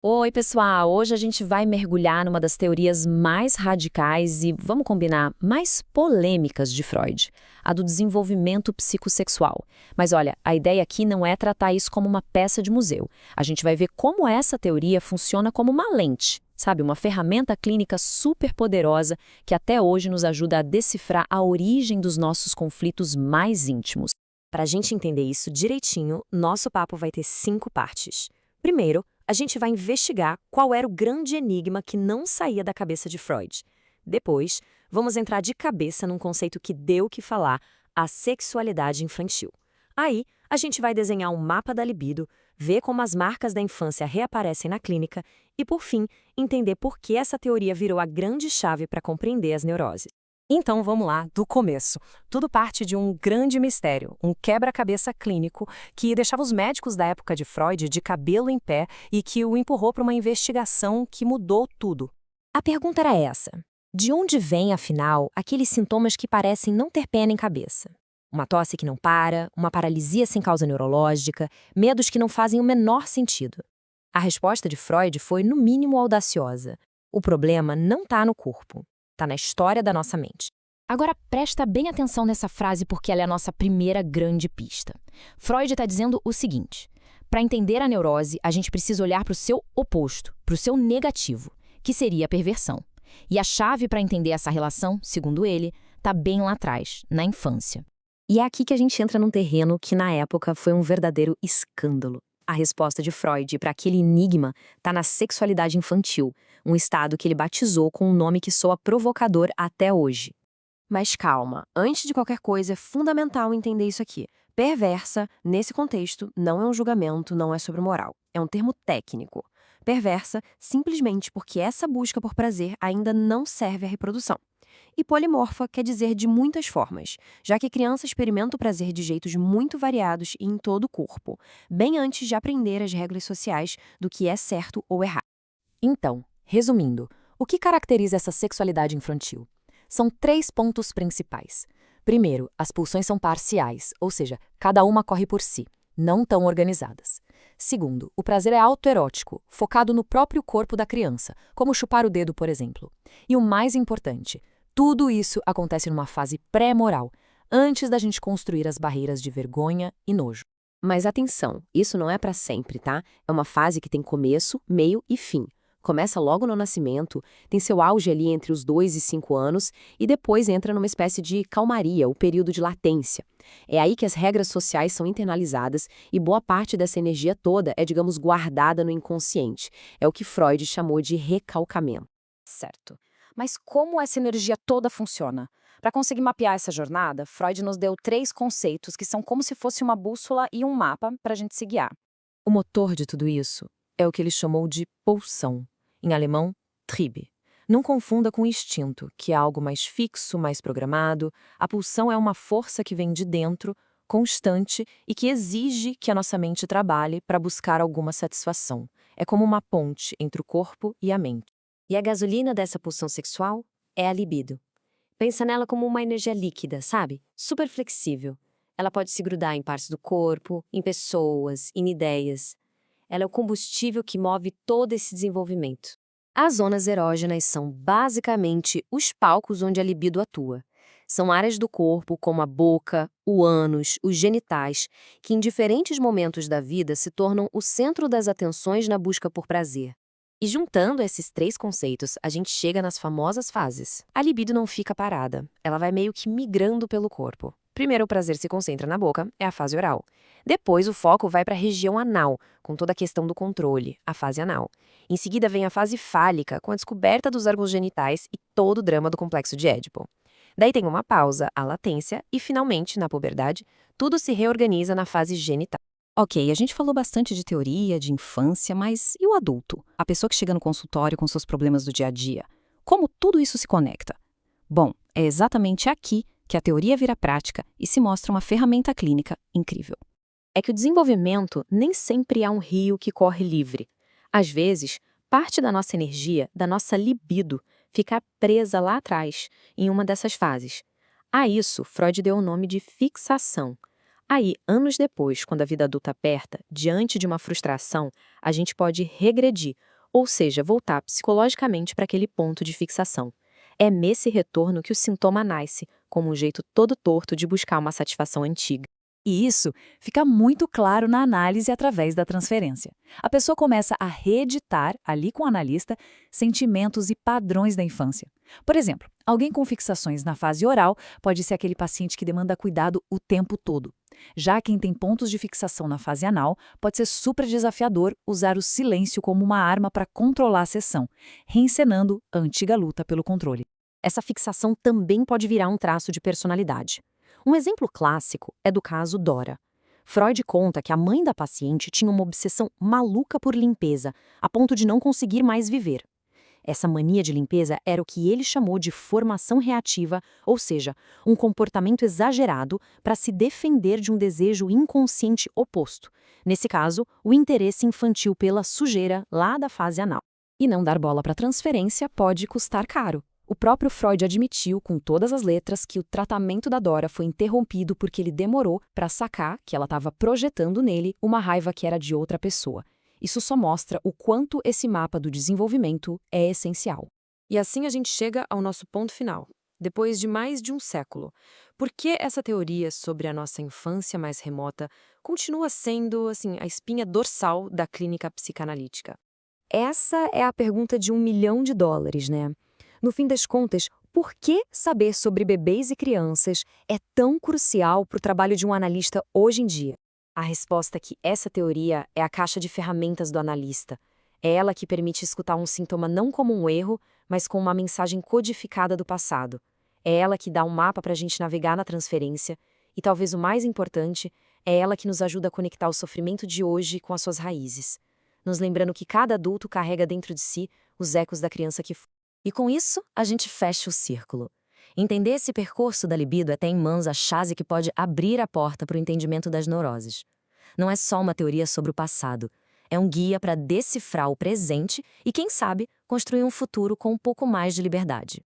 Oi, pessoal! Hoje a gente vai mergulhar numa das teorias mais radicais e, vamos combinar, mais polêmicas de Freud, a do desenvolvimento psicossexual. Mas olha, a ideia aqui não é tratar isso como uma peça de museu. A gente vai ver como essa teoria funciona como uma lente, sabe? Uma ferramenta clínica super poderosa que até hoje nos ajuda a decifrar a origem dos nossos conflitos mais íntimos. Para a gente entender isso direitinho, nosso papo vai ter 5 partes. Primeiro, a gente vai investigar qual era o grande enigma que não saía da cabeça de Freud. Depois, vamos entrar de cabeça num conceito que deu o que falar, a sexualidade infantil. Aí, a gente vai desenhar um mapa da libido, ver como as marcas da infância reaparecem na clínica e, por fim, entender por que essa teoria virou a grande chave para compreender as neuroses. Então vamos lá, do começo. Tudo parte de um grande mistério, um quebra-cabeça clínico que deixava os médicos da época de Freud de cabelo em pé e que o empurrou para uma investigação que mudou tudo. A pergunta era essa: de onde vêm, afinal, aqueles sintomas que parecem não ter pé nem cabeça? Uma tosse que não para, uma paralisia sem causa neurológica, medos que não fazem o menor sentido. A resposta de Freud foi, no mínimo, audaciosa. O problema não está no corpo. Está na história da nossa mente. Agora presta bem atenção nessa frase porque ela é a nossa primeira grande pista. Freud está dizendo o seguinte: para entender a neurose, a gente precisa olhar para o seu oposto, para o seu negativo, que seria a perversão. E a chave para entender essa relação, segundo ele, está bem lá atrás, na infância. E é aqui que a gente entra num terreno que, na época, foi um verdadeiro escândalo. A resposta de Freud para aquele enigma está na sexualidade infantil, um estado que ele batizou com um nome que soa provocador até hoje. Mas calma, antes de qualquer coisa é fundamental entender isso aqui. Perversa, nesse contexto, não é um julgamento, não é sobre moral. É um termo técnico. Perversa simplesmente porque essa busca por prazer ainda não serve à reprodução. E polimorfa quer dizer de muitas formas, já que a criança experimenta o prazer de jeitos muito variados e em todo o corpo, bem antes de aprender as regras sociais do que é certo ou errado. Então, resumindo, o que caracteriza essa sexualidade infantil? São 3 pontos principais. Primeiro, as pulsões são parciais, ou seja, cada uma corre por si, não tão organizadas. Segundo, o prazer é autoerótico, focado no próprio corpo da criança, como chupar o dedo, por exemplo. E o mais importante, tudo isso acontece numa fase pré-moral, antes da gente construir as barreiras de vergonha e nojo. Mas atenção, isso não é para sempre, tá? É uma fase que tem começo, meio e fim. Começa logo no nascimento, tem seu auge ali entre os 2 e 5 anos e depois entra numa espécie de calmaria, o período de latência. É aí que as regras sociais são internalizadas e boa parte dessa energia toda é, digamos, guardada no inconsciente. É o que Freud chamou de recalcamento. Certo. Mas como essa energia toda funciona? Para conseguir mapear essa jornada, Freud nos deu 3 conceitos que são como se fosse uma bússola e um mapa para a gente se guiar. O motor de tudo isso é o que ele chamou de pulsão, em alemão, Trieb. Não confunda com instinto, que é algo mais fixo, mais programado. A pulsão é uma força que vem de dentro, constante e que exige que a nossa mente trabalhe para buscar alguma satisfação. É como uma ponte entre o corpo e a mente. E a gasolina dessa pulsão sexual é a libido. Pensa nela como uma energia líquida, sabe? Super flexível. Ela pode se grudar em partes do corpo, em pessoas, em ideias. Ela é o combustível que move todo esse desenvolvimento. As zonas erógenas são basicamente os palcos onde a libido atua. São áreas do corpo, como a boca, o ânus, os genitais, que em diferentes momentos da vida se tornam o centro das atenções na busca por prazer. E juntando esses 3 conceitos, a gente chega nas famosas fases. A libido não fica parada, ela vai meio que migrando pelo corpo. Primeiro o prazer se concentra na boca, é a fase oral. Depois o foco vai para a região anal, com toda a questão do controle, a fase anal. Em seguida vem a fase fálica, com a descoberta dos órgãos genitais e todo o drama do complexo de Édipo. Daí tem uma pausa, a latência, e finalmente, na puberdade, tudo se reorganiza na fase genital. Ok, a gente falou bastante de teoria, de infância, mas e o adulto? A pessoa que chega no consultório com seus problemas do dia a dia? Como tudo isso se conecta? Bom, é exatamente aqui que a teoria vira prática e se mostra uma ferramenta clínica incrível. É que o desenvolvimento nem sempre é um rio que corre livre. Às vezes, parte da nossa energia, da nossa libido, fica presa lá atrás, em uma dessas fases. A isso, Freud deu o nome de fixação. Aí, anos depois, quando a vida adulta aperta, diante de uma frustração, a gente pode regredir, ou seja, voltar psicologicamente para aquele ponto de fixação. É nesse retorno que o sintoma nasce, como um jeito todo torto de buscar uma satisfação antiga. E isso fica muito claro na análise através da transferência. A pessoa começa a reeditar, ali com o analista, sentimentos e padrões da infância. Por exemplo, alguém com fixações na fase oral pode ser aquele paciente que demanda cuidado o tempo todo. Já quem tem pontos de fixação na fase anal, pode ser super desafiador usar o silêncio como uma arma para controlar a sessão, reencenando a antiga luta pelo controle. Essa fixação também pode virar um traço de personalidade. Um exemplo clássico é do caso Dora. Freud conta que a mãe da paciente tinha uma obsessão maluca por limpeza, a ponto de não conseguir mais viver. Essa mania de limpeza era o que ele chamou de formação reativa, ou seja, um comportamento exagerado para se defender de um desejo inconsciente oposto. Nesse caso, o interesse infantil pela sujeira lá da fase anal. E não dar bola para transferência pode custar caro. O próprio Freud admitiu, com todas as letras, que o tratamento da Dora foi interrompido porque ele demorou para sacar que ela estava projetando nele uma raiva que era de outra pessoa. Isso só mostra o quanto esse mapa do desenvolvimento é essencial. E assim a gente chega ao nosso ponto final. Depois de mais de um século, por que essa teoria sobre a nossa infância mais remota continua sendo, a espinha dorsal da clínica psicanalítica? Essa é a pergunta de $1 milhão, né? No fim das contas, por que saber sobre bebês e crianças é tão crucial para o trabalho de um analista hoje em dia? A resposta é que essa teoria é a caixa de ferramentas do analista. É ela que permite escutar um sintoma não como um erro, mas como uma mensagem codificada do passado. É ela que dá um mapa para a gente navegar na transferência. E talvez o mais importante, é ela que nos ajuda a conectar o sofrimento de hoje com as suas raízes, nos lembrando que cada adulto carrega dentro de si os ecos da criança que foi. E com isso, a gente fecha o círculo. Entender esse percurso da libido é ter em mãos a chave que pode abrir a porta para o entendimento das neuroses. Não é só uma teoria sobre o passado, é um guia para decifrar o presente e, quem sabe, construir um futuro com um pouco mais de liberdade.